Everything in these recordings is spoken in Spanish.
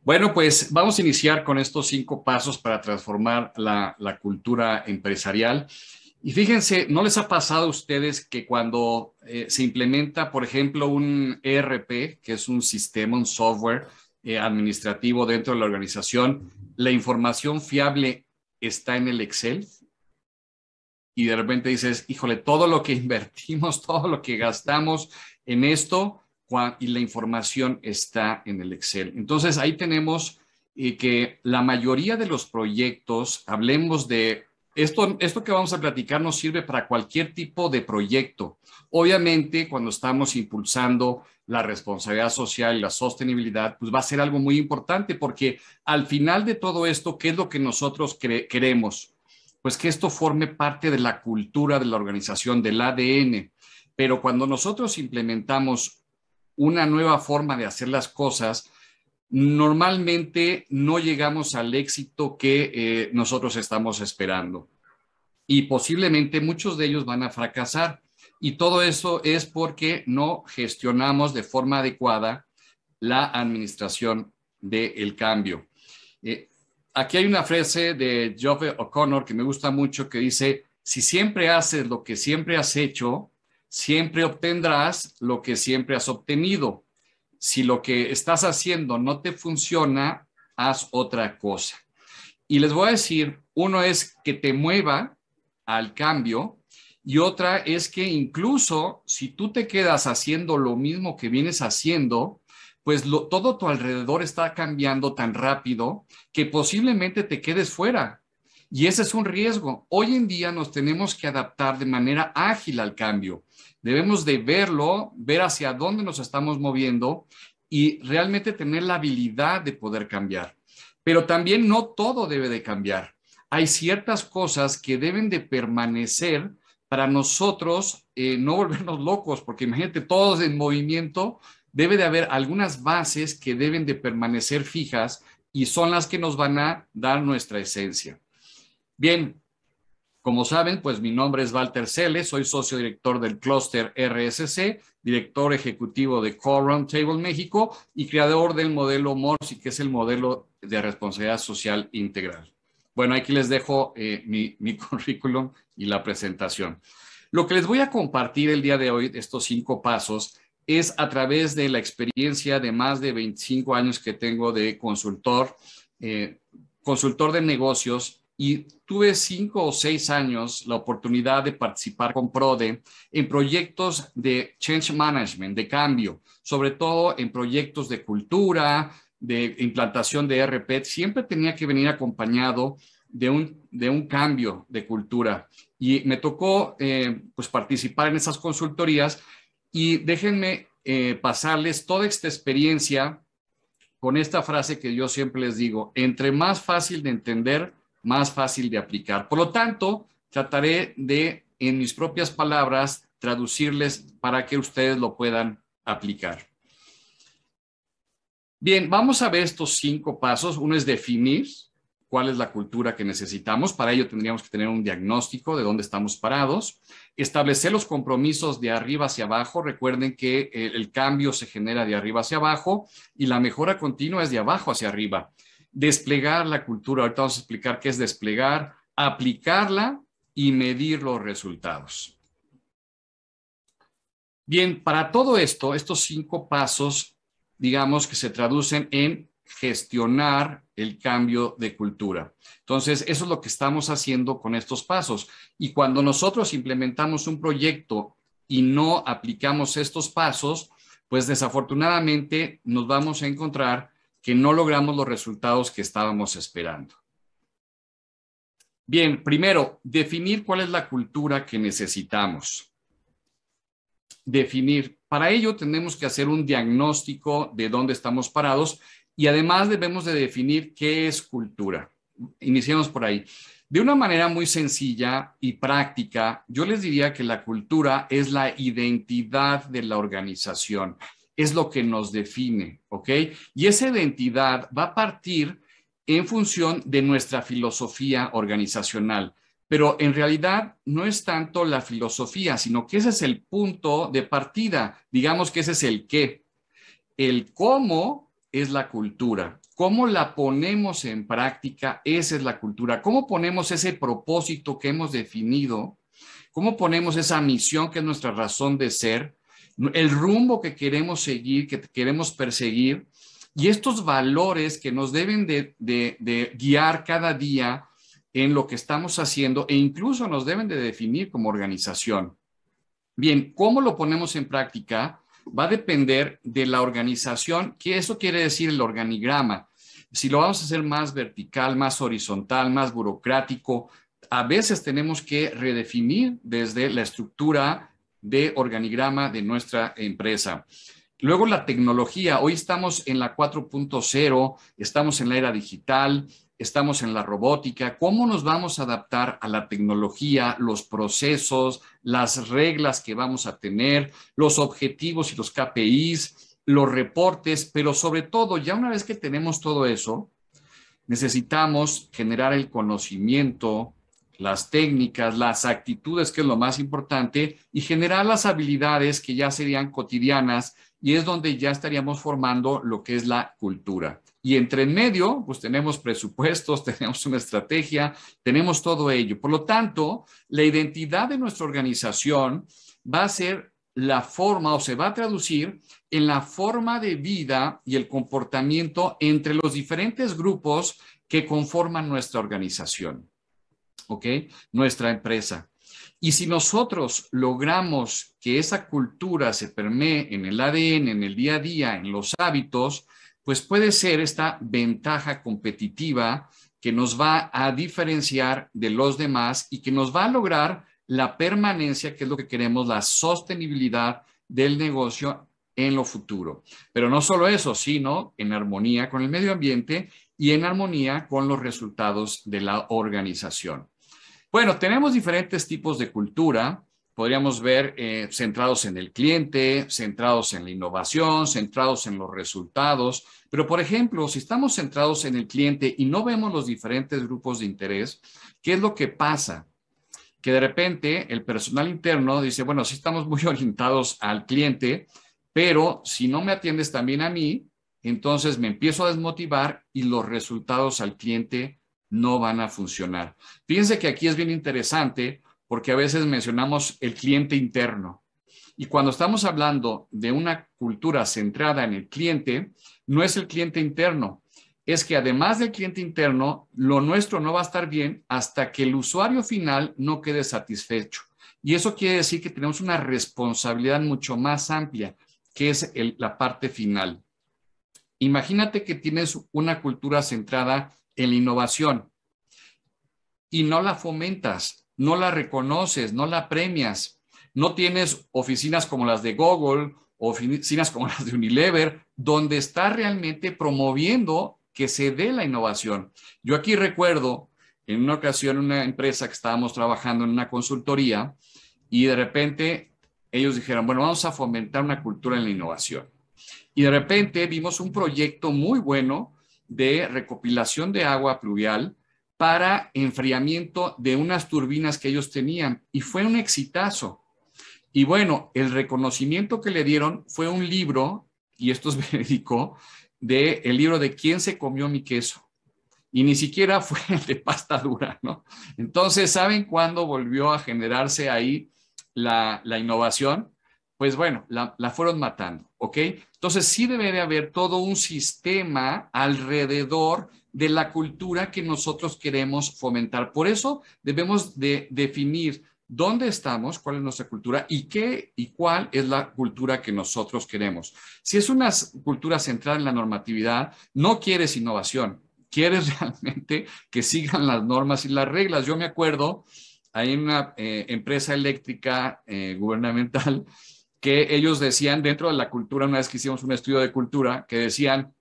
Bueno, pues vamos a iniciar con estos 5 pasos para transformar la cultura empresarial. Y fíjense, ¿no les ha pasado a ustedes que cuando se implementa, por ejemplo, un ERP, que es un sistema, un software administrativo dentro de la organización, la información fiable está en el Excel? Y de repente dices, híjole, todo lo que invertimos, todo lo que gastamos en esto y la información está en el Excel. Entonces ahí tenemos que la mayoría de los proyectos, hablemos de esto que vamos a platicar nos sirve para cualquier tipo de proyecto. Obviamente, cuando estamos impulsando la responsabilidad social y la sostenibilidad, pues va a ser algo muy importante porque al final de todo esto, ¿qué es lo que nosotros queremos? Pues que esto forme parte de la cultura de la organización, del ADN. Pero cuando nosotros implementamos una nueva forma de hacer las cosas, normalmente no llegamos al éxito que nosotros estamos esperando. Y posiblemente muchos de ellos van a fracasar. Y todo eso es porque no gestionamos de forma adecuada la administración del cambio. Aquí hay una frase de Geoff O'Connor que me gusta mucho que dice, si siempre haces lo que siempre has hecho, siempre obtendrás lo que siempre has obtenido. Si lo que estás haciendo no te funciona, haz otra cosa. Y les voy a decir, uno es que te mueva al cambio y otra es que incluso si tú te quedas haciendo lo mismo que vienes haciendo, pues todo tu alrededor está cambiando tan rápido que posiblemente te quedes fuera. Y ese es un riesgo. Hoy en día nos tenemos que adaptar de manera ágil al cambio. Debemos de verlo, ver hacia dónde nos estamos moviendo y realmente tener la habilidad de poder cambiar. Pero también no todo debe de cambiar. Hay ciertas cosas que deben de permanecer para nosotros no volvernos locos, porque imagínate, todos en movimiento, debe de haber algunas bases que deben de permanecer fijas y son las que nos van a dar nuestra esencia. Bien, como saben, pues mi nombre es Walter Selle, soy socio director del clúster RSC, director ejecutivo de Core Roundtable México y creador del modelo MORSI, que es el modelo de responsabilidad social integral. Bueno, aquí les dejo mi currículum y la presentación. Lo que les voy a compartir el día de hoy, estos 5 pasos, es a través de la experiencia de más de 25 años que tengo de consultor de negocios, y tuve 5 o 6 años la oportunidad de participar con PRODE en proyectos de change management, de cambio, sobre todo en proyectos de cultura, de implantación de ERP. Siempre tenía que venir acompañado de un cambio de cultura. Y me tocó pues participar en esas consultorías y déjenme pasarles toda esta experiencia con esta frase que yo siempre les digo, entre más fácil de entender, más fácil de aplicar. Por lo tanto, trataré de, en mis propias palabras, traducirles para que ustedes lo puedan aplicar. Bien, vamos a ver estos 5 pasos. Uno es definir cuál es la cultura que necesitamos. Para ello tendríamos que tener un diagnóstico de dónde estamos parados. Establecer los compromisos de arriba hacia abajo. Recuerden que el cambio se genera de arriba hacia abajo y la mejora continua es de abajo hacia arriba. Desplegar la cultura. Ahorita vamos a explicar qué es desplegar, aplicarla y medir los resultados. Bien, para todo esto, estos 5 pasos, digamos que se traducen en gestionar el cambio de cultura. Entonces, eso es lo que estamos haciendo con estos pasos. Y cuando nosotros implementamos un proyecto y no aplicamos estos pasos, pues desafortunadamente nos vamos a encontrar que no logramos los resultados que estábamos esperando. Bien, primero, definir cuál es la cultura que necesitamos. Definir. Para ello tenemos que hacer un diagnóstico de dónde estamos parados y además debemos de definir qué es cultura. Iniciemos por ahí. De una manera muy sencilla y práctica, yo les diría que la cultura es la identidad de la organización. Es lo que nos define, ¿ok? Y esa identidad va a partir en función de nuestra filosofía organizacional. Pero en realidad no es tanto la filosofía, sino que ese es el punto de partida. Digamos que ese es el qué. El cómo es la cultura. ¿Cómo la ponemos en práctica? Esa es la cultura. ¿Cómo ponemos ese propósito que hemos definido? ¿Cómo ponemos esa misión que es nuestra razón de ser? El rumbo que queremos seguir, que queremos perseguir, y estos valores que nos deben de guiar cada día en lo que estamos haciendo e incluso nos deben de definir como organización. Bien, ¿cómo lo ponemos en práctica? Va a depender de la organización, que eso quiere decir el organigrama. Si lo vamos a hacer más vertical, más horizontal, más burocrático, a veces tenemos que redefinir desde la estructura de organigrama de nuestra empresa. Luego la tecnología, hoy estamos en la 4.0, estamos en la era digital, estamos en la robótica. ¿Cómo nos vamos a adaptar a la tecnología, los procesos, las reglas que vamos a tener, los objetivos y los KPIs, los reportes? Pero sobre todo, ya una vez que tenemos todo eso, necesitamos generar el conocimiento, las técnicas, las actitudes, que es lo más importante, y generar las habilidades que ya serían cotidianas, y es donde ya estaríamos formando lo que es la cultura. Y entre en medio, pues tenemos presupuestos, tenemos una estrategia, tenemos todo ello. Por lo tanto, la identidad de nuestra organización va a ser la forma o se va a traducir en la forma de vida y el comportamiento entre los diferentes grupos que conforman nuestra organización, ¿ok? Nuestra empresa. Y si nosotros logramos que esa cultura se permee en el ADN, en el día a día, en los hábitos, pues puede ser esta ventaja competitiva que nos va a diferenciar de los demás y que nos va a lograr la permanencia, que es lo que queremos, la sostenibilidad del negocio en lo futuro. Pero no solo eso, sino en armonía con el medio ambiente y en armonía con los resultados de la organización. Bueno, tenemos diferentes tipos de cultura. Podríamos ver centrados en el cliente, centrados en la innovación, centrados en los resultados. Pero, por ejemplo, si estamos centrados en el cliente y no vemos los diferentes grupos de interés, ¿qué es lo que pasa? Que de repente el personal interno dice, bueno, sí estamos muy orientados al cliente, pero si no me atiendes también a mí, entonces me empiezo a desmotivar y los resultados al cliente no van a funcionar. Fíjense que aquí es bien interesante porque a veces mencionamos el cliente interno. Y cuando estamos hablando de una cultura centrada en el cliente, no es el cliente interno. Es que además del cliente interno, lo nuestro no va a estar bien hasta que el usuario final no quede satisfecho. Y eso quiere decir que tenemos una responsabilidad mucho más amplia, que es la parte final. Imagínate que tienes una cultura centrada en la innovación y no la fomentas, no la reconoces, no la premias. No tienes oficinas como las de Google, oficinas como las de Unilever, donde está realmente promoviendo que se dé la innovación. Yo aquí recuerdo en una ocasión una empresa que estábamos trabajando en una consultoría y de repente ellos dijeron, bueno, vamos a fomentar una cultura en la innovación. Y de repente vimos un proyecto muy bueno de recopilación de agua pluvial para enfriamiento de unas turbinas que ellos tenían y fue un exitazo. Y bueno, el reconocimiento que le dieron fue un libro, y esto es verídico, el libro de ¿Quién se comió mi queso? Y ni siquiera fue de pasta dura, ¿no? Entonces, ¿saben cuándo volvió a generarse ahí la innovación? Pues bueno, la fueron matando, ¿ok? Entonces, sí debe de haber todo un sistema alrededor de la cultura que nosotros queremos fomentar. Por eso debemos de definir dónde estamos, cuál es nuestra cultura y qué y cuál es la cultura que nosotros queremos. Si es una cultura centrada en la normatividad, no quieres innovación, quieres realmente que sigan las normas y las reglas. Yo me acuerdo, hay una empresa eléctrica gubernamental que ellos decían dentro de la cultura, una vez que hicimos un estudio de cultura, que decían,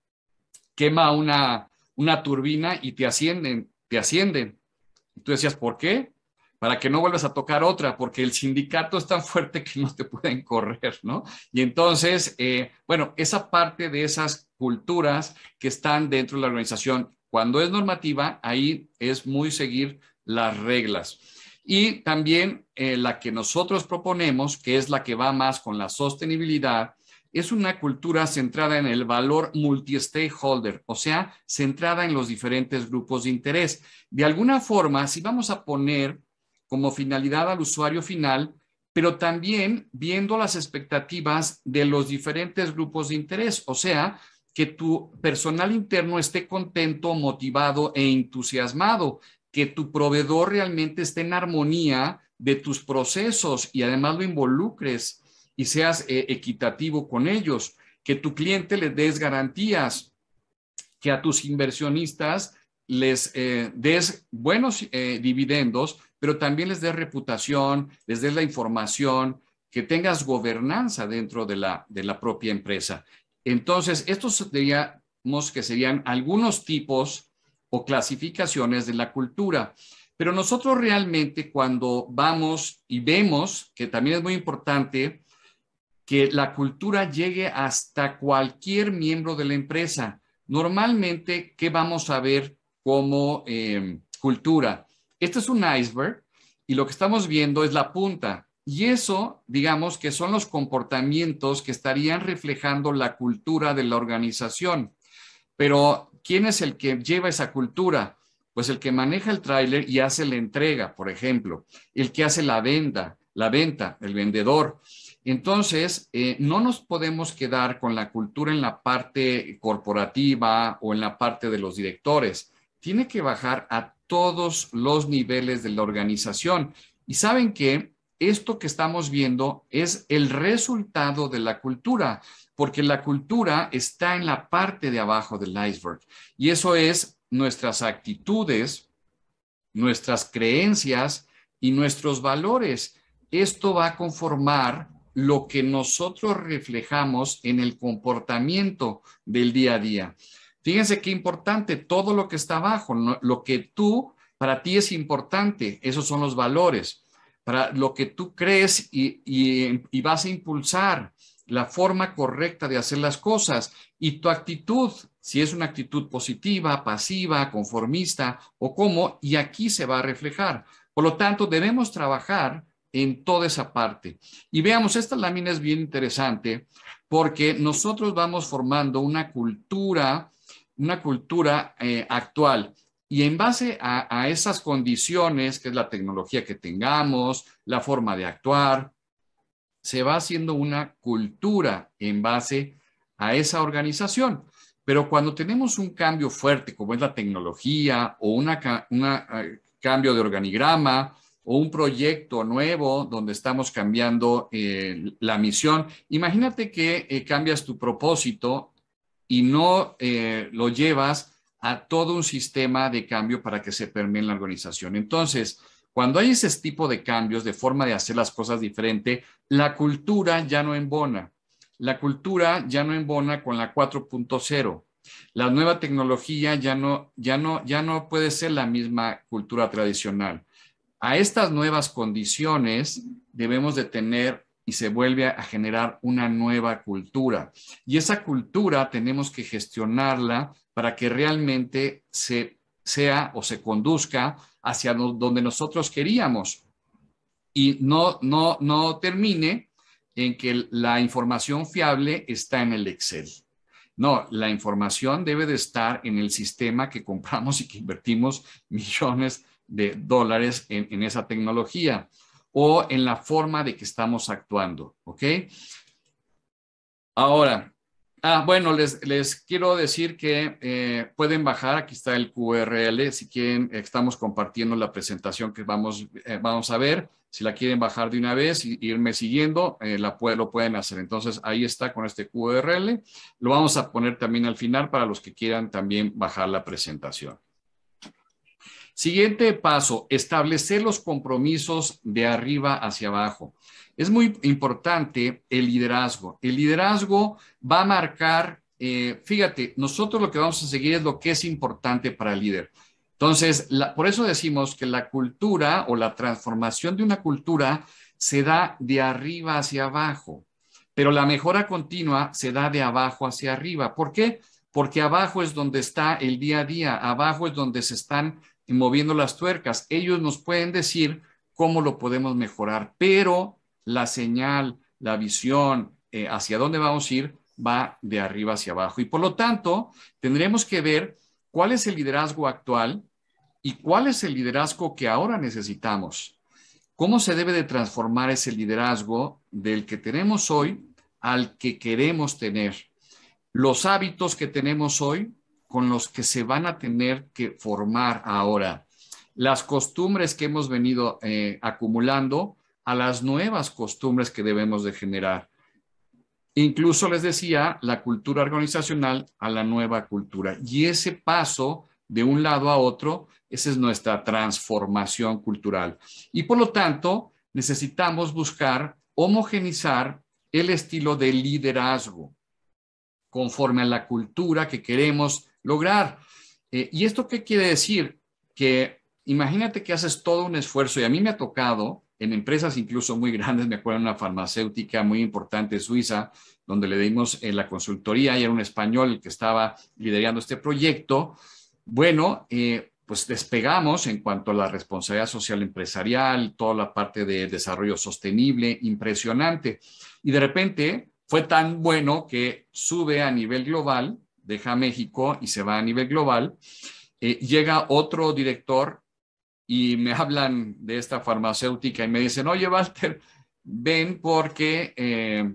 quema una turbina y te ascienden, te ascienden. Y tú decías, ¿por qué? Para que no vuelvas a tocar otra, porque el sindicato es tan fuerte que no te pueden correr, ¿no? Y entonces, bueno, esa parte de esas culturas que están dentro de la organización, cuando es normativa, ahí es muy seguir las reglas. Y también la que nosotros proponemos, que es la que va más con la sostenibilidad, es una cultura centrada en el valor multi-stakeholder, o sea, centrada en los diferentes grupos de interés. De alguna forma, si vamos a poner como finalidad al usuario final, pero también viendo las expectativas de los diferentes grupos de interés, o sea, que tu personal interno esté contento, motivado e entusiasmado, que tu proveedor realmente esté en armonía de tus procesos y además lo involucres y seas equitativo con ellos, que tu cliente les des garantías, que a tus inversionistas les des buenos dividendos, pero también les des reputación, les des la información, que tengas gobernanza dentro de la propia empresa. Entonces, estos diríamos que serían algunos tipos o clasificaciones de la cultura. Pero nosotros realmente cuando vamos y vemos, que también es muy importante, que la cultura llegue hasta cualquier miembro de la empresa. Normalmente, ¿qué vamos a ver como cultura? Este es un iceberg y lo que estamos viendo es la punta. Y eso, digamos, que son los comportamientos que estarían reflejando la cultura de la organización. Pero, ¿quién es el que lleva esa cultura? Pues el que maneja el tráiler y hace la entrega, por ejemplo, el que hace la venta, el vendedor. Entonces, no nos podemos quedar con la cultura en la parte corporativa o en la parte de los directores. Tiene que bajar a todos los niveles de la organización. Y saben que esto que estamos viendo es el resultado de la cultura, porque la cultura está en la parte de abajo del iceberg. Y eso es nuestras actitudes, nuestras creencias y nuestros valores. Esto va a conformar lo que nosotros reflejamos en el comportamiento del día a día. Fíjense qué importante, todo lo que está abajo, ¿no? Lo que para ti es importante, esos son los valores. Para lo que tú crees y vas a impulsar la forma correcta de hacer las cosas y tu actitud, si es una actitud positiva, pasiva, conformista o cómo, y aquí se va a reflejar. Por lo tanto, debemos trabajar en toda esa parte. Y veamos, esta lámina es bien interesante porque nosotros vamos formando una cultura actual. Y en base a esas condiciones, que es la tecnología que tengamos, la forma de actuar, se va haciendo una cultura en base a esa organización. Pero cuando tenemos un cambio fuerte, como es la tecnología o un cambio de organigrama o un proyecto nuevo donde estamos cambiando la misión, imagínate que cambias tu propósito y no lo llevas a todo un sistema de cambio para que se permee en la organización. Entonces, cuando hay ese tipo de cambios, de forma de hacer las cosas diferente, la cultura ya no embona. La cultura ya no embona con la 4.0. La nueva tecnología ya no puede ser la misma cultura tradicional. A estas nuevas condiciones debemos de tener y se vuelve a generar una nueva cultura. Y esa cultura tenemos que gestionarla para que realmente sea o se conduzca hacia donde nosotros queríamos y no termine en que la información fiable está en el Excel. No, la información debe de estar en el sistema que compramos y que invertimos millones de dólares en esa tecnología o en la forma de que estamos actuando, ¿ok? Ahora, bueno, les quiero decir que pueden bajar, aquí está el QRL, si quieren, estamos compartiendo la presentación que vamos a ver. Si la quieren bajar de una vez y irme siguiendo, lo pueden hacer. Entonces, ahí está con este QRL. Lo vamos a poner también al final para los que quieran también bajar la presentación. Siguiente paso, establecer los compromisos de arriba hacia abajo. Es muy importante el liderazgo. El liderazgo va a marcar, fíjate, nosotros lo que vamos a seguir es lo que es importante para el líder. Entonces, por eso decimos que la cultura o la transformación de una cultura se da de arriba hacia abajo, pero la mejora continua se da de abajo hacia arriba. ¿Por qué? Porque abajo es donde está el día a día, abajo es donde se están moviendo las tuercas. Ellos nos pueden decir cómo lo podemos mejorar, pero la señal, la visión, hacia dónde vamos a ir va de arriba hacia abajo. Y por lo tanto, tendremos que ver cuál es el liderazgo actual y cuál es el liderazgo que ahora necesitamos. ¿Cómo se debe de transformar ese liderazgo del que tenemos hoy al que queremos tener? Los hábitos que tenemos hoy con los que se van a tener que formar ahora. Las costumbres que hemos venido acumulando a las nuevas costumbres que debemos de generar. Incluso les decía, la cultura organizacional a la nueva cultura. Y ese paso de un lado a otro, esa es nuestra transformación cultural. Y por lo tanto, necesitamos buscar homogenizar el estilo de liderazgo conforme a la cultura que queremos lograr. ¿Y esto qué quiere decir? Que imagínate que haces todo un esfuerzo, y a mí me ha tocado en empresas incluso muy grandes, me acuerdo en una farmacéutica muy importante suiza, donde le dimos la consultoría y era un español el que estaba liderando este proyecto. Bueno, pues despegamos en cuanto a la responsabilidad social empresarial, toda la parte de desarrollo sostenible, impresionante. Y de repente fue tan bueno que sube a nivel global, deja México y se va a nivel global. Llega otro director y me hablan de esta farmacéutica y me dicen, oye, Walter, ven porque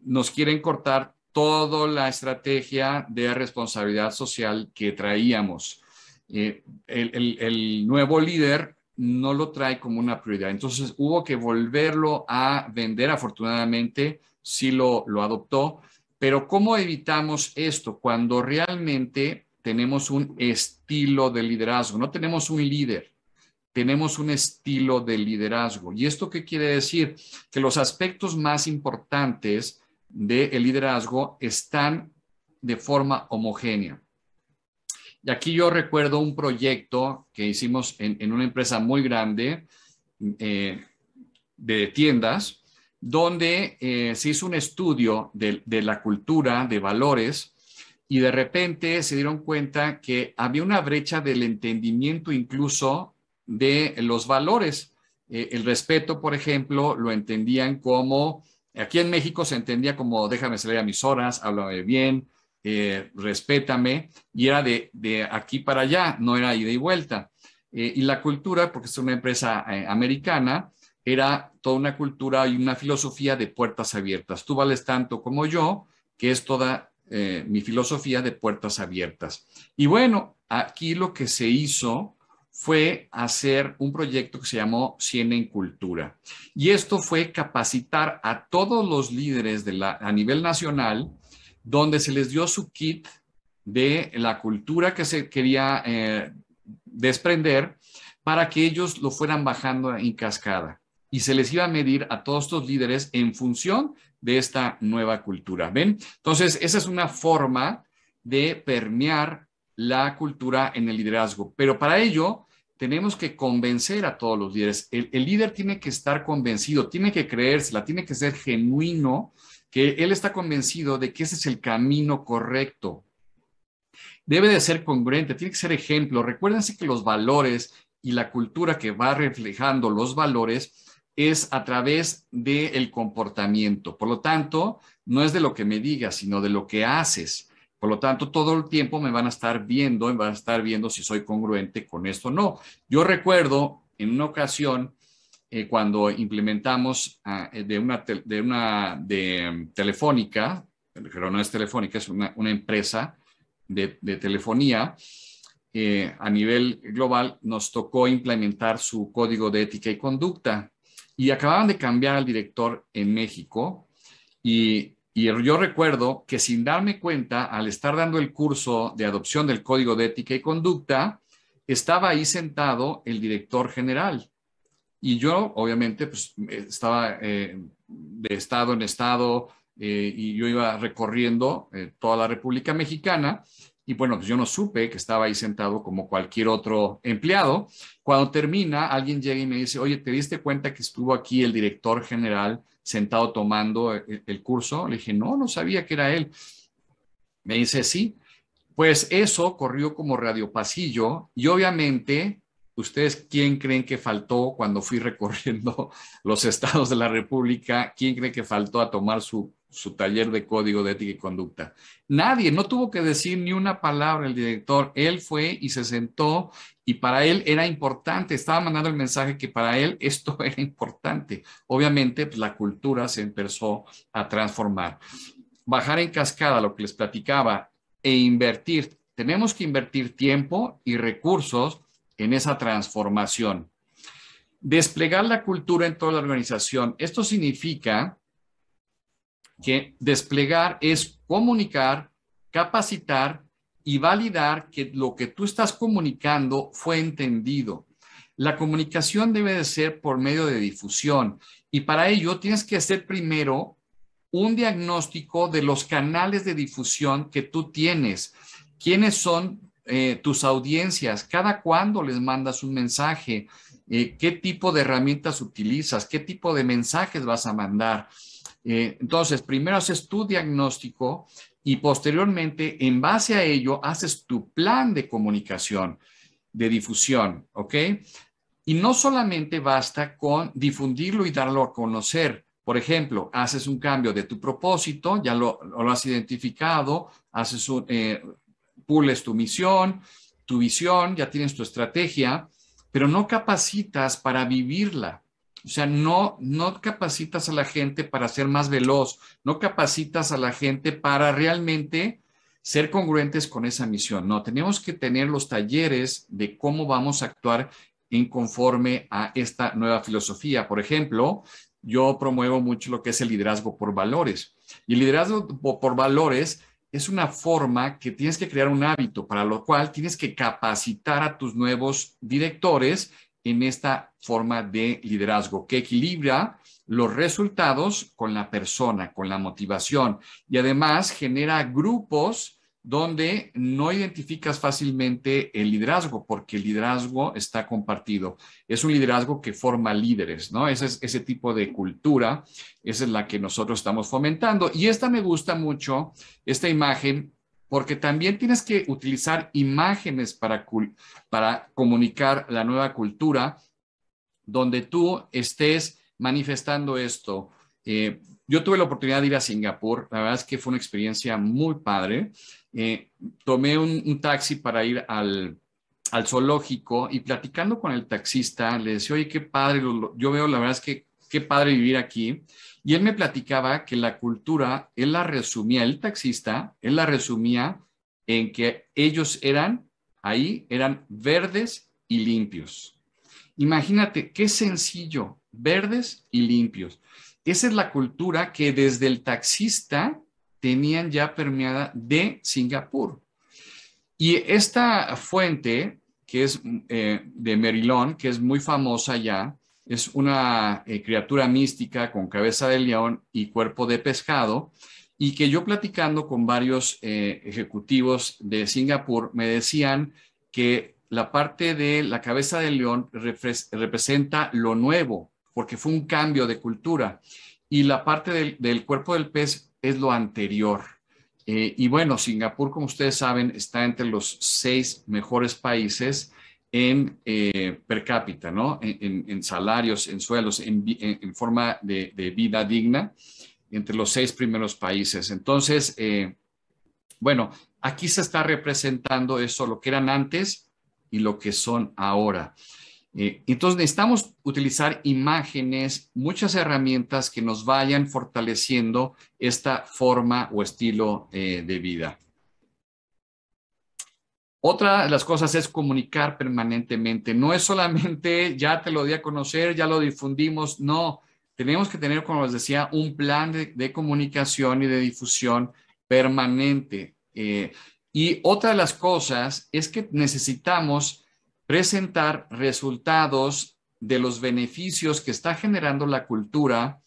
nos quieren cortar toda la estrategia de responsabilidad social que traíamos. El nuevo líder no lo trae como una prioridad. Entonces hubo que volverlo a vender. Afortunadamente sí lo adoptó. Pero ¿cómo evitamos esto? Cuando realmente tenemos un estilo de liderazgo, no tenemos un líder, tenemos un estilo de liderazgo. ¿Y esto qué quiere decir? Que los aspectos más importantes del liderazgo están de forma homogénea. Y aquí yo recuerdo un proyecto que hicimos en una empresa muy grande de tiendas, donde se hizo un estudio de la cultura, de valores, y de repente se dieron cuenta que había una brecha del entendimiento incluso de los valores. El respeto, por ejemplo, lo entendían como, aquí en México se entendía como déjame salir a mis horas, háblame bien, respétame, y era de aquí para allá, no era ida y vuelta. Y la cultura, porque es una empresa americana, era toda una cultura y una filosofía de puertas abiertas. Tú vales tanto como yo, que es toda mi filosofía de puertas abiertas. Y bueno, aquí lo que se hizo fue hacer un proyecto que se llamó 100 en Cultura. Y esto fue capacitar a todos los líderes a nivel nacional, donde se les dio su kit de la cultura que se quería desprender para que ellos lo fueran bajando en cascada. Y se les iba a medir a todos estos líderes en función de esta nueva cultura. ¿Ven? Entonces, esa es una forma de permear la cultura en el liderazgo. Pero para ello, tenemos que convencer a todos los líderes. El líder tiene que estar convencido, tiene que creérsela, tiene que ser genuino, que él está convencido de que ese es el camino correcto. Debe de ser congruente, tiene que ser ejemplo. Recuérdense que los valores y la cultura que va reflejando los valores es a través del comportamiento. Por lo tanto, no es de lo que me digas, sino de lo que haces. Por lo tanto, todo el tiempo me van a estar viendo, si soy congruente con esto o no. Yo recuerdo en una ocasión cuando implementamos de Telefónica, pero no es Telefónica, es una empresa de telefonía, a nivel global nos tocó implementar su código de ética y conducta. Y acababan de cambiar al director en México y yo recuerdo que sin darme cuenta, al estar dando el curso de adopción del código de ética y conducta, estaba ahí sentado el director general. Y yo, obviamente, pues estaba de estado en estado y yo iba recorriendo toda la República Mexicana. Y bueno, pues yo no supe que estaba ahí sentado como cualquier otro empleado. Cuando termina, alguien llega y me dice, oye, ¿te diste cuenta que estuvo aquí el director general sentado tomando el curso? Le dije, no, no sabía que era él. Me dice, sí. Pues eso corrió como radiopasillo y obviamente ¿Ustedes quién creen que faltó cuando fui recorriendo los estados de la República? ¿Quién cree que faltó a tomar su taller de código de ética y conducta? Nadie, no tuvo que decir ni una palabra el director. Él fue y se sentó y para él era importante. Estaba mandando el mensaje que para él esto era importante. Obviamente, pues, la cultura se empezó a transformar. Bajar en cascada, lo que les platicaba, e invertir. Tenemos que invertir tiempo y recursos en esa transformación. Desplegar la cultura en toda la organización. Esto significa que desplegar es comunicar, capacitar y validar que lo que tú estás comunicando fue entendido. La comunicación debe de ser por medio de difusión y para ello tienes que hacer primero un diagnóstico de los canales de difusión que tú tienes. ¿Quiénes son tus audiencias? ¿Cada cuándo les mandas un mensaje? ¿Qué tipo de herramientas utilizas? ¿Qué tipo de mensajes vas a mandar? Entonces, primero haces tu diagnóstico y posteriormente, en base a ello, haces tu plan de comunicación, de difusión, ¿ok? Y no solamente basta con difundirlo y darlo a conocer. Por ejemplo, haces un cambio de tu propósito, ya lo has identificado, haces pules tu misión, tu visión, ya tienes tu estrategia, pero no capacitas para vivirla. O sea, no capacitas a la gente para ser más veloz, no capacitas a la gente para realmente ser congruentes con esa misión. No, tenemos que tener los talleres de cómo vamos a actuar en conforme a esta nueva filosofía. Por ejemplo, yo promuevo mucho lo que es el liderazgo por valores. Y el liderazgo por valores es una forma que tienes que crear un hábito, para lo cual tienes que capacitar a tus nuevos directores en esta forma de liderazgo que equilibra los resultados con la persona, con la motivación y además genera grupos donde no identificas fácilmente el liderazgo porque el liderazgo está compartido. Es un liderazgo que forma líderes, ¿no? Ese tipo de cultura, esa es la que nosotros estamos fomentando. Y esta me gusta mucho, esta imagen, porque también tienes que utilizar imágenes para comunicar la nueva cultura donde tú estés manifestando esto. Yo tuve la oportunidad de ir a Singapur, la verdad es que fue una experiencia muy padre. Tomé un taxi para ir al zoológico y platicando con el taxista le decía, oye, qué padre, yo veo, la verdad es que qué padre vivir aquí. Y él me platicaba que la cultura, él la resumía, el taxista, él la resumía en que ellos eran verdes y limpios. Imagínate qué sencillo, verdes y limpios. Esa es la cultura que desde el taxista tenían ya permeada de Singapur. Y esta fuente, que es de Merilón, que es muy famosa ya, es una criatura mística con cabeza de león y cuerpo de pescado, y que yo platicando con varios ejecutivos de Singapur me decían que la parte de la cabeza de león representa lo nuevo, porque fue un cambio de cultura, y la parte del cuerpo del pez es lo anterior. Y bueno, Singapur, como ustedes saben, está entre los 6 mejores países en per cápita, ¿no? En salarios, en sueldos, en forma de vida digna, entre los 6 primeros países. Entonces, bueno, aquí se está representando eso, lo que eran antes y lo que son ahora. Entonces necesitamos utilizar imágenes, muchas herramientas que nos vayan fortaleciendo esta forma o estilo de vida. Otra de las cosas es comunicar permanentemente. No es solamente ya te lo di a conocer, ya lo difundimos. No, tenemos que tener, como les decía, un plan de comunicación y de difusión permanente. Y otra de las cosas es que necesitamos presentar resultados de los beneficios que está generando la cultura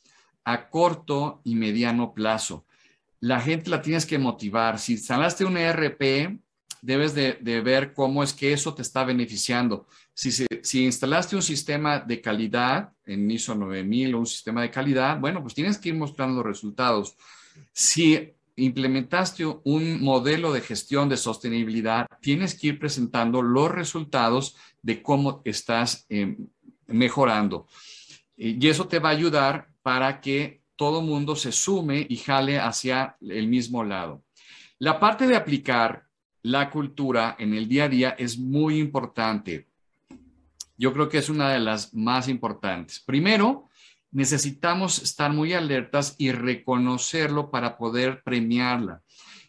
a corto y mediano plazo. La gente la tienes que motivar. Si instalaste un ERP, debes de ver cómo es que eso te está beneficiando. Si instalaste un sistema de calidad en ISO 9000 o un sistema de calidad, bueno, pues tienes que ir mostrando los resultados. Si implementaste un modelo de gestión de sostenibilidad, tienes que ir presentando los resultados de cómo estás mejorando. Y eso te va a ayudar para que todo mundo se sume y jale hacia el mismo lado. La parte de aplicar la cultura en el día a día es muy importante. Yo creo que es una de las más importantes. Primero, necesitamos estar muy alertas y reconocerlo para poder premiarla.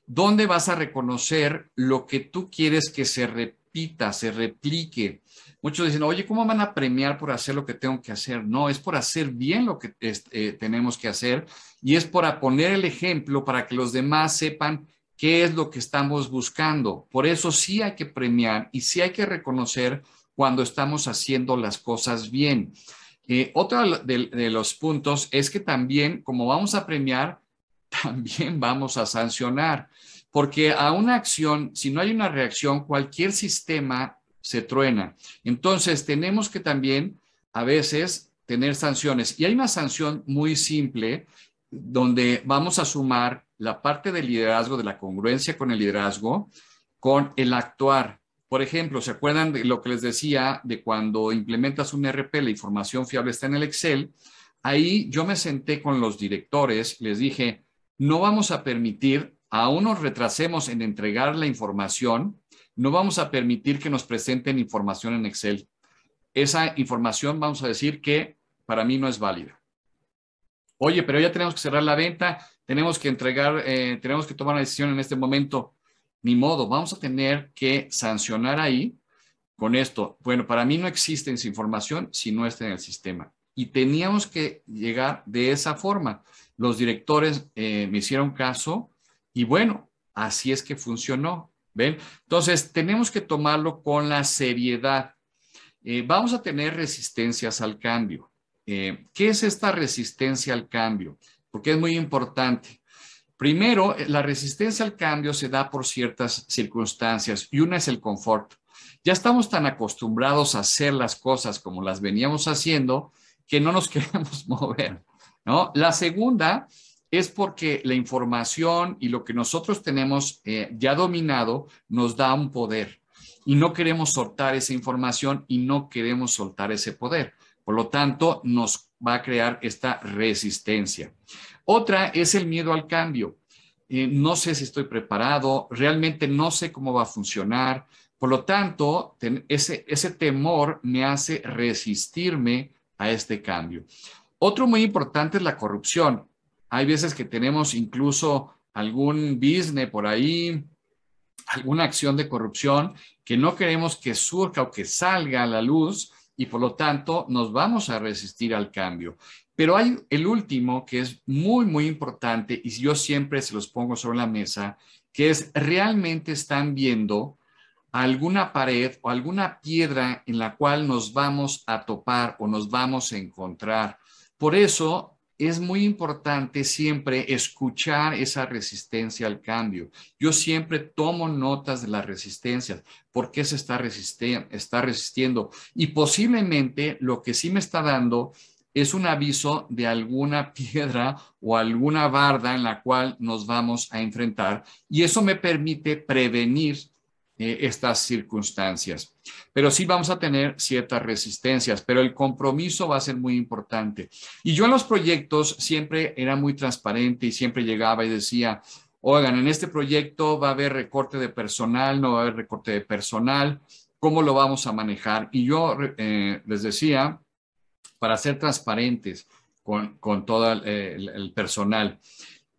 ¿Dónde vas a reconocer lo que tú quieres que se repita, se replique? Muchos dicen, oye, ¿cómo van a premiar por hacer lo que tengo que hacer? No, es por hacer bien lo que tenemos que hacer y es por poner el ejemplo para que los demás sepan qué es lo que estamos buscando. Por eso sí hay que premiar y sí hay que reconocer cuando estamos haciendo las cosas bien. Otro de los puntos es que también, como vamos a premiar, también vamos a sancionar, porque a una acción, si no hay una reacción, cualquier sistema se truena. Entonces, tenemos que también a veces tener sanciones. Y hay una sanción muy simple donde vamos a sumar la parte del liderazgo, de la congruencia con el liderazgo, con el actuar. Por ejemplo, ¿se acuerdan de lo que les decía de cuando implementas un RP, la información fiable está en el Excel? Ahí yo me senté con los directores, les dije, no vamos a permitir, aún nos retrasemos en entregar la información, no vamos a permitir que nos presenten información en Excel. Esa información vamos a decir que para mí no es válida. Oye, pero ya tenemos que cerrar la venta, tenemos que entregar, tenemos que tomar una decisión en este momento. Ni modo, vamos a tener que sancionar ahí con esto. Bueno, para mí no existe esa información si no está en el sistema. Y teníamos que llegar de esa forma. Los directores me hicieron caso y bueno, así es que funcionó. ¿Ven? Entonces, tenemos que tomarlo con la seriedad. Vamos a tener resistencias al cambio. ¿Qué es esta resistencia al cambio? Porque es muy importante. Primero, la resistencia al cambio se da por ciertas circunstancias y una es el confort. Ya estamos tan acostumbrados a hacer las cosas como las veníamos haciendo que no nos queremos mover, ¿no? La segunda es porque la información y lo que nosotros tenemos ya dominado nos da un poder y no queremos soltar esa información y no queremos soltar ese poder. Por lo tanto, nos va a crear esta resistencia. Otra es el miedo al cambio. No sé si estoy preparado, realmente no sé cómo va a funcionar. Por lo tanto, ese temor me hace resistirme a este cambio. Otro muy importante es la corrupción. Hay veces que tenemos incluso algún business por ahí, alguna acción de corrupción que no queremos que surja o que salga a la luz y por lo tanto nos vamos a resistir al cambio. Pero hay el último que es muy, muy importante y yo siempre se los pongo sobre la mesa, que es realmente están viendo alguna pared o alguna piedra en la cual nos vamos a topar o nos vamos a encontrar. Por eso es muy importante siempre escuchar esa resistencia al cambio. Yo siempre tomo notas de las resistencias, por qué se está resistiendo y posiblemente lo que sí me está dando es un aviso de alguna piedra o alguna barda en la cual nos vamos a enfrentar y eso me permite prevenir estas circunstancias. Pero sí vamos a tener ciertas resistencias, pero el compromiso va a ser muy importante. Y yo en los proyectos siempre era muy transparente y siempre llegaba y decía, oigan, en este proyecto va a haber recorte de personal, no va a haber recorte de personal, ¿cómo lo vamos a manejar? Y yo les decía, para ser transparentes con todo el personal.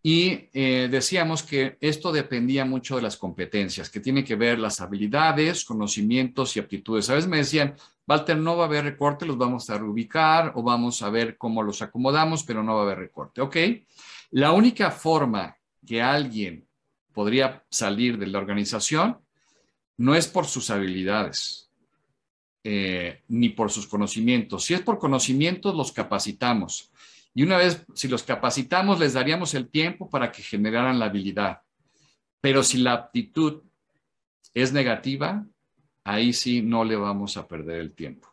Y decíamos que esto dependía mucho de las competencias, que tiene que ver las habilidades, conocimientos y aptitudes. A veces me decían, Walter, no va a haber recorte, los vamos a reubicar o vamos a ver cómo los acomodamos, pero no va a haber recorte. ¿Ok? La única forma que alguien podría salir de la organización no es por sus habilidades, ni por sus conocimientos. Si es por conocimientos, los capacitamos. Y una vez, si los capacitamos, les daríamos el tiempo para que generaran la habilidad. Pero si la aptitud es negativa, ahí sí no le vamos a perder el tiempo.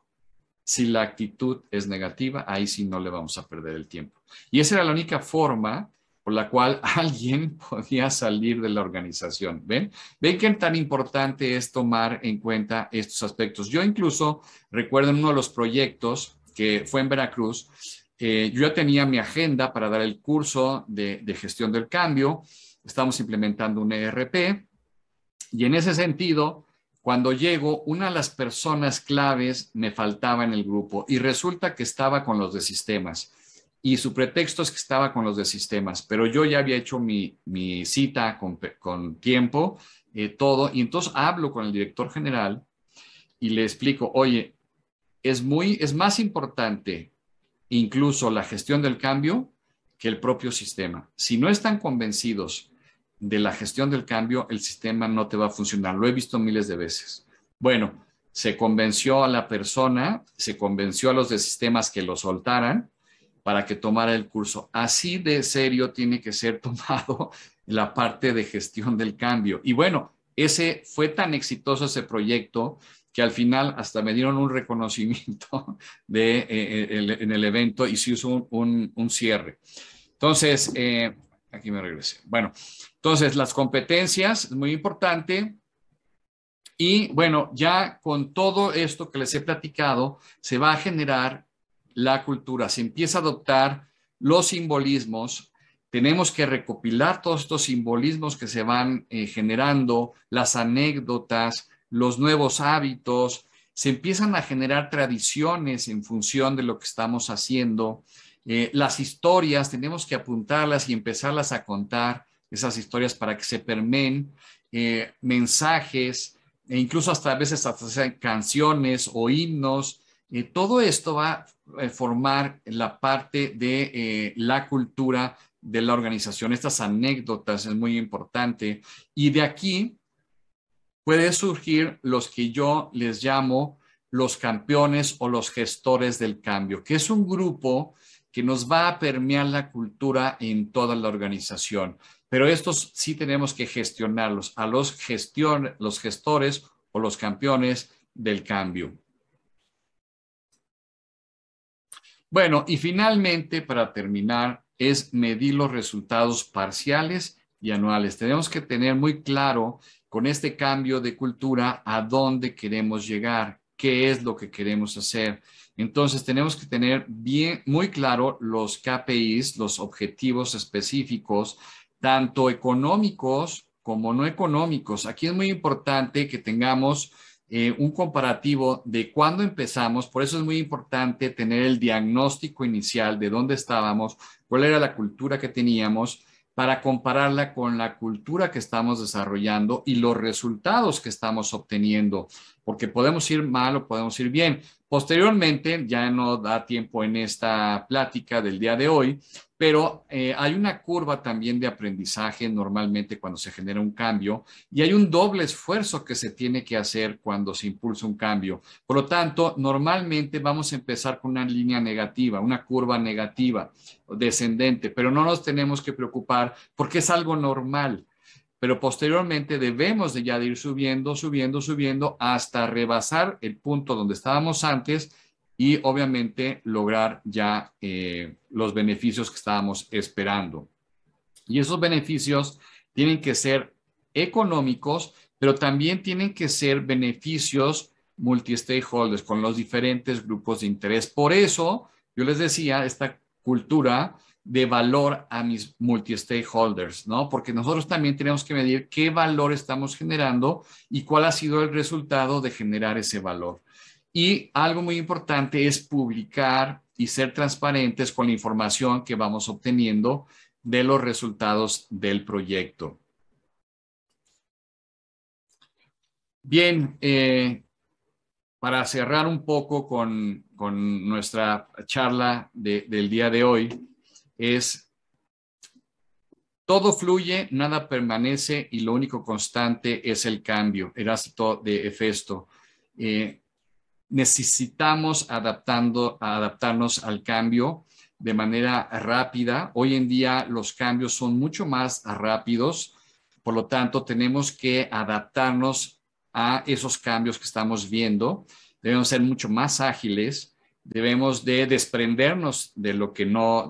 Si la actitud es negativa, ahí sí no le vamos a perder el tiempo. Y esa era la única forma por la cual alguien podía salir de la organización. ¿Ven? ¿Ven qué tan importante es tomar en cuenta estos aspectos? Yo incluso recuerdo en uno de los proyectos que fue en Veracruz, yo ya tenía mi agenda para dar el curso de gestión del cambio, estamos implementando un ERP y en ese sentido, cuando llego, una de las personas claves me faltaba en el grupo y resulta que estaba con los de sistemas. Y su pretexto es que estaba con los de sistemas, pero yo ya había hecho mi cita con tiempo, todo, y entonces hablo con el director general y le explico, oye, es más importante incluso la gestión del cambio que el propio sistema. Si no están convencidos de la gestión del cambio, el sistema no te va a funcionar. Lo he visto miles de veces. Bueno, se convenció a la persona, se convenció a los de sistemas que lo soltaran para que tomara el curso. Así de serio tiene que ser tomado la parte de gestión del cambio. Y bueno, ese fue tan exitoso ese proyecto que al final hasta me dieron un reconocimiento en el evento y se hizo un cierre. Entonces, aquí me regresé. Bueno, entonces las competencias es muy importante. Y bueno, ya con todo esto que les he platicado, se va a generar la cultura, se empieza a adoptar los simbolismos, tenemos que recopilar todos estos simbolismos que se van generando, las anécdotas, los nuevos hábitos, se empiezan a generar tradiciones en función de lo que estamos haciendo. Las historias, tenemos que apuntarlas y empezarlas a contar, esas historias para que se permeen, mensajes, e incluso hasta a veces hasta canciones o himnos. Todo esto va a formar la parte de la cultura de la organización. Estas anécdotas es muy importante. Y de aquí puede surgir los que yo les llamo los campeones o los gestores del cambio, que es un grupo que nos va a permear la cultura en toda la organización. Pero estos sí tenemos que gestionarlos, a los gestores o los campeones del cambio. Bueno, y finalmente, para terminar, es medir los resultados parciales y anuales. Tenemos que tener muy claro con este cambio de cultura a dónde queremos llegar, qué es lo que queremos hacer. Entonces, tenemos que tener muy claro los KPIs, los objetivos específicos, tanto económicos como no económicos. Aquí es muy importante que tengamos un comparativo de cuándo empezamos. Por eso es muy importante tener el diagnóstico inicial de dónde estábamos, cuál era la cultura que teníamos, para compararla con la cultura que estamos desarrollando y los resultados que estamos obteniendo, porque podemos ir mal o podemos ir bien. Posteriormente, ya no da tiempo en esta plática del día de hoy, pero hay una curva también de aprendizaje normalmente cuando se genera un cambio y hay un doble esfuerzo que se tiene que hacer cuando se impulsa un cambio. Por lo tanto, normalmente vamos a empezar con una línea negativa, una curva negativa, descendente, pero no nos tenemos que preocupar porque es algo normal. Pero posteriormente debemos de ya de ir subiendo, subiendo, subiendo hasta rebasar el punto donde estábamos antes y obviamente lograr ya los beneficios que estábamos esperando. Y esos beneficios tienen que ser económicos, pero también tienen que ser beneficios multi-stakeholders con los diferentes grupos de interés. Por eso, yo les decía, esta cultura de valor a mis multi-stakeholders, ¿no? Porque nosotros también tenemos que medir qué valor estamos generando y cuál ha sido el resultado de generar ese valor. Y algo muy importante es publicar y ser transparentes con la información que vamos obteniendo de los resultados del proyecto. Bien, para cerrar un poco con nuestra charla del día de hoy, es todo fluye, nada permanece y lo único constante es el cambio. Heráclito de Hefesto. Necesitamos adaptarnos al cambio de manera rápida. Hoy en día los cambios son mucho más rápidos, por lo tanto tenemos que adaptarnos a esos cambios que estamos viendo. Debemos ser mucho más ágiles, debemos de desprendernos de lo que no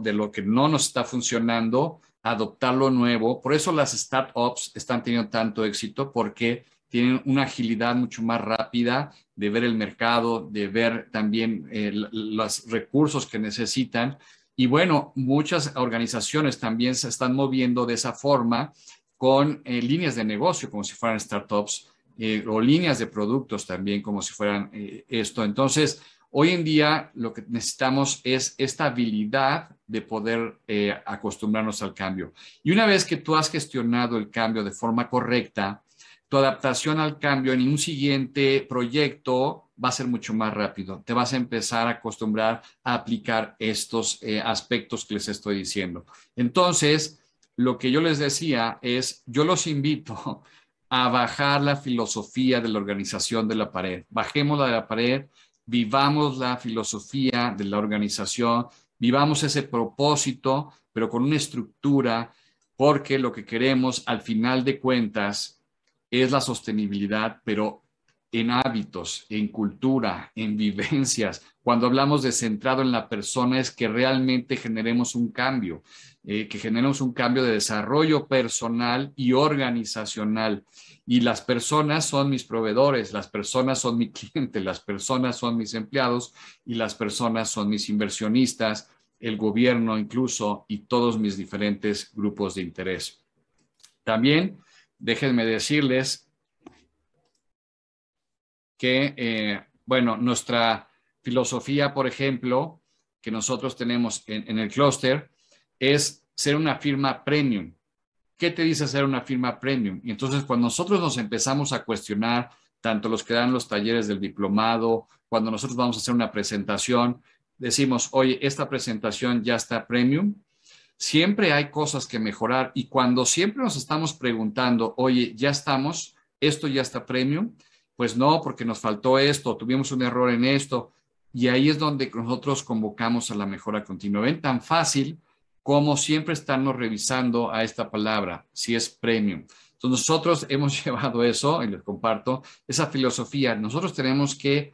nos está funcionando adoptar lo nuevo. Por eso las startups están teniendo tanto éxito, porque tienen una agilidad mucho más rápida de ver el mercado, de ver también los recursos que necesitan. Y bueno, muchas organizaciones también se están moviendo de esa forma con líneas de negocio, como si fueran startups, o líneas de productos también, como si fueran esto. Entonces, hoy en día lo que necesitamos es esta habilidad de poder acostumbrarnos al cambio. Y una vez que tú has gestionado el cambio de forma correcta, tu adaptación al cambio en un siguiente proyecto va a ser mucho más rápido. Te vas a empezar a acostumbrar a aplicar estos aspectos que les estoy diciendo. Entonces, lo que yo les decía es, yo los invito a bajar la filosofía de la organización de la pared. Bajémosla de la pared, vivamos la filosofía de la organización, vivamos ese propósito, pero con una estructura, porque lo que queremos al final de cuentas es la sostenibilidad, pero en hábitos, en cultura, en vivencias. Cuando hablamos de centrado en la persona, es que realmente generemos un cambio, que generemos un cambio de desarrollo personal y organizacional. Y las personas son mis proveedores, las personas son mi cliente, las personas son mis empleados y las personas son mis inversionistas, el gobierno incluso, y todos mis diferentes grupos de interés. También déjenme decirles que, bueno, nuestra filosofía, por ejemplo, que nosotros tenemos en el clúster, es ser una firma premium. ¿Qué te dice ser una firma premium? Y entonces, cuando nosotros nos empezamos a cuestionar, tanto los que dan los talleres del diplomado, cuando nosotros vamos a hacer una presentación, decimos, oye, esta presentación ya está premium. Siempre hay cosas que mejorar, y cuando siempre nos estamos preguntando, oye, ya estamos, esto ya está premium, pues no, porque nos faltó esto, tuvimos un error en esto, y ahí es donde nosotros convocamos a la mejora continua. Ven tan fácil como siempre estarnos revisando a esta palabra, si es premium. Entonces nosotros hemos llevado eso, y les comparto, esa filosofía. Nosotros tenemos que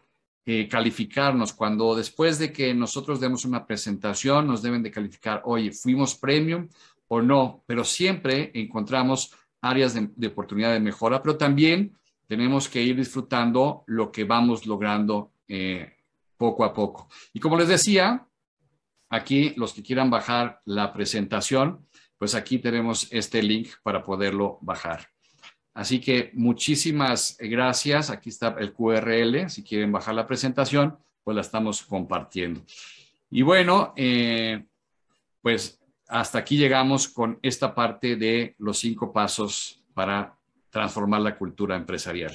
calificarnos. Cuando después de que nosotros demos una presentación, nos deben de calificar, oye, ¿fuimos premium o no? Pero siempre encontramos áreas de oportunidad de mejora, pero también tenemos que ir disfrutando lo que vamos logrando poco a poco. Y como les decía, aquí los que quieran bajar la presentación, pues aquí tenemos este link para poderlo bajar. Así que muchísimas gracias. Aquí está el QRL. Si quieren bajar la presentación, pues la estamos compartiendo. Y bueno, pues hasta aquí llegamos con esta parte de los 5 pasos para transformar la cultura empresarial.